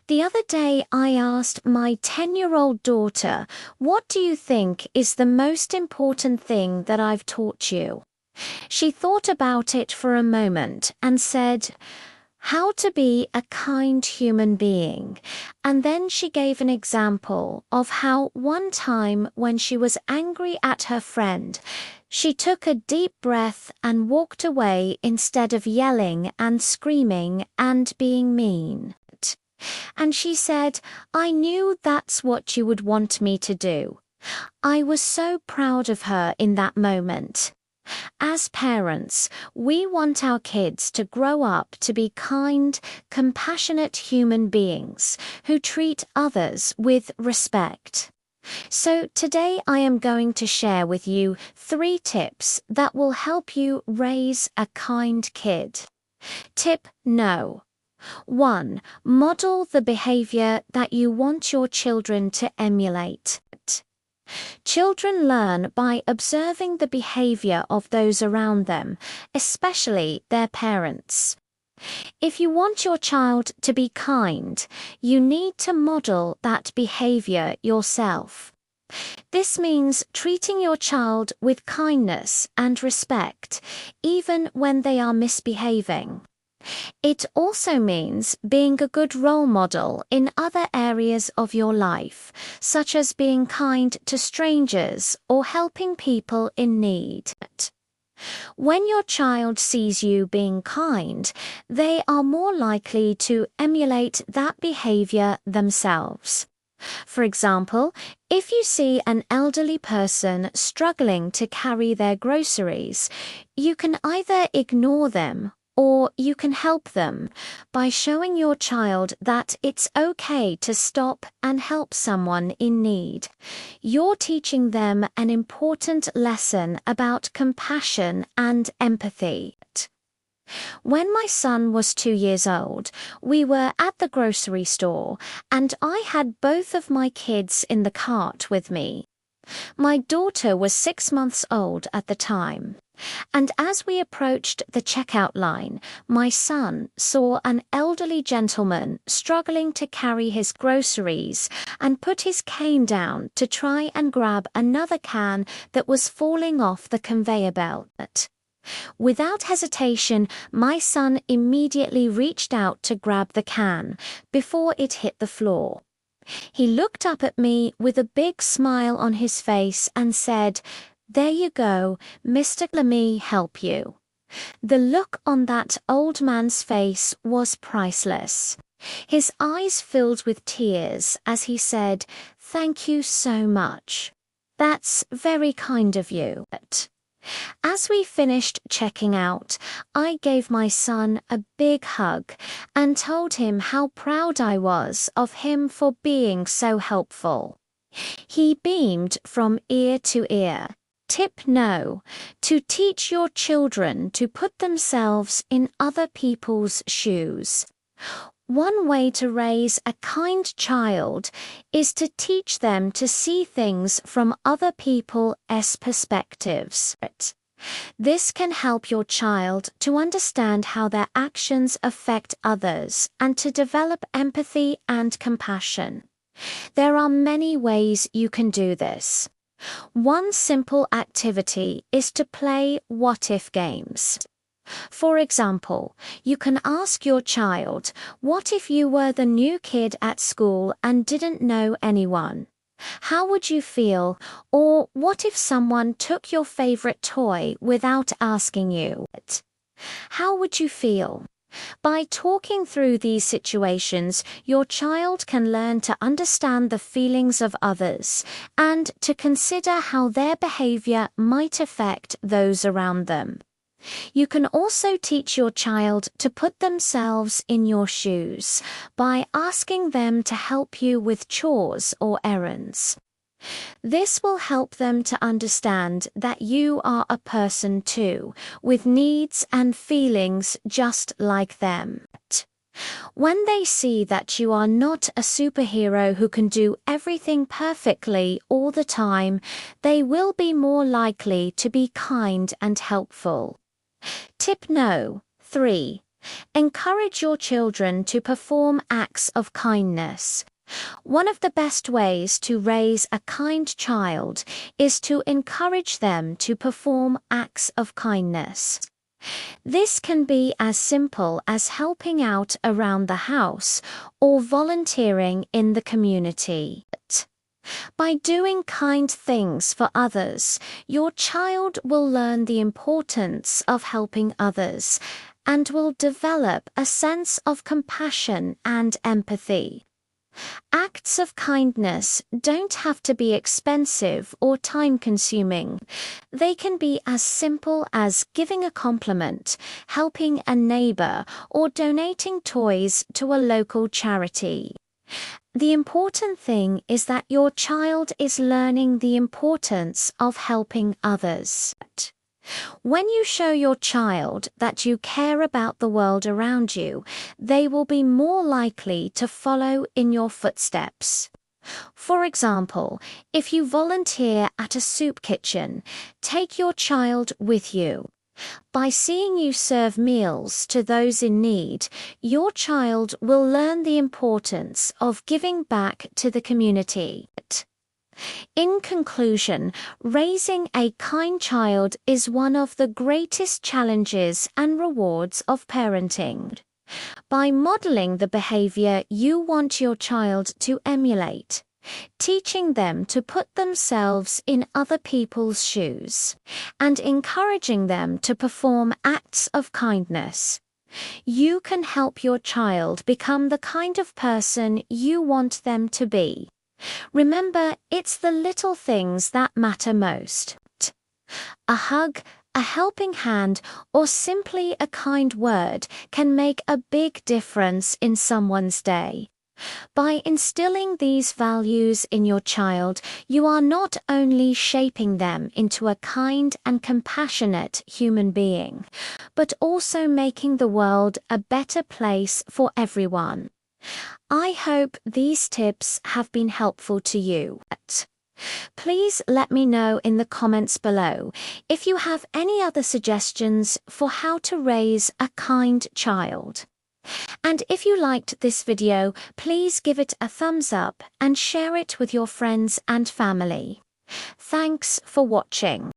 The other day I asked my 10-year-old daughter, "What do you think is the most important thing that I've taught you?" She thought about it for a moment and said, "How to be a kind human being." And then she gave an example of how one time when she was angry at her friend, she took a deep breath and walked away instead of yelling and screaming and being mean. And she said, "I knew that's what you would want me to do." I was so proud of her in that moment. As parents, we want our kids to grow up to be kind, compassionate human beings who treat others with respect. So today I am going to share with you 3 tips that will help you raise a kind kid. Tip No. 1. Model the behavior that you want your children to emulate. Children learn by observing the behavior of those around them, especially their parents. If you want your child to be kind, you need to model that behavior yourself. This means treating your child with kindness and respect, even when they are misbehaving. It also means being a good role model in other areas of your life, such as being kind to strangers or helping people in need. When your child sees you being kind, they are more likely to emulate that behavior themselves. For example, if you see an elderly person struggling to carry their groceries, you can either ignore them or you can help them by showing your child that it's okay to stop and help someone in need. You're teaching them an important lesson about compassion and empathy. When my son was 2 years old, we were at the grocery store and I had both of my kids in the cart with me. My daughter was 6 months old at the time. And as we approached the checkout line, my son saw an elderly gentleman struggling to carry his groceries and put his cane down to try and grab another can that was falling off the conveyor belt. Without hesitation, my son immediately reached out to grab the can before it hit the floor. He looked up at me with a big smile on his face and said, "There you go, Mr. Let me help you." The look on that old man's face was priceless. His eyes filled with tears as he said, "Thank you so much. That's very kind of you." As we finished checking out, I gave my son a big hug and told him how proud I was of him for being so helpful. He beamed from ear to ear. Tip No. To teach your children to put themselves in other people's shoes. One way to raise a kind child is to teach them to see things from other people's perspectives. This can help your child to understand how their actions affect others and to develop empathy and compassion. There are many ways you can do this. One simple activity is to play what-if games. For example, you can ask your child, "What if you were the new kid at school and didn't know anyone? How would you feel?" Or, "What if someone took your favorite toy without asking you? How would you feel?" By talking through these situations, your child can learn to understand the feelings of others and to consider how their behavior might affect those around them. You can also teach your child to put themselves in your shoes by asking them to help you with chores or errands. This will help them to understand that you are a person too, with needs and feelings just like them. When they see that you are not a superhero who can do everything perfectly all the time, they will be more likely to be kind and helpful. Tip No. 3. Encourage your children to perform acts of kindness. One of the best ways to raise a kind child is to encourage them to perform acts of kindness. This can be as simple as helping out around the house or volunteering in the community. By doing kind things for others, your child will learn the importance of helping others and will develop a sense of compassion and empathy. Acts of kindness don't have to be expensive or time-consuming. They can be as simple as giving a compliment, helping a neighbor, or donating toys to a local charity. The important thing is that your child is learning the importance of helping others. When you show your child that you care about the world around you, they will be more likely to follow in your footsteps. For example, if you volunteer at a soup kitchen, take your child with you. By seeing you serve meals to those in need, your child will learn the importance of giving back to the community. In conclusion, raising a kind child is one of the greatest challenges and rewards of parenting. By modeling the behavior you want your child to emulate, teaching them to put themselves in other people's shoes, and encouraging them to perform acts of kindness, you can help your child become the kind of person you want them to be. Remember, it's the little things that matter most. A hug, a helping hand, or simply a kind word can make a big difference in someone's day. By instilling these values in your child, you are not only shaping them into a kind and compassionate human being, but also making the world a better place for everyone. I hope these tips have been helpful to you. Please let me know in the comments below if you have any other suggestions for how to raise a kind child. And if you liked this video, please give it a thumbs up and share it with your friends and family. Thanks for watching.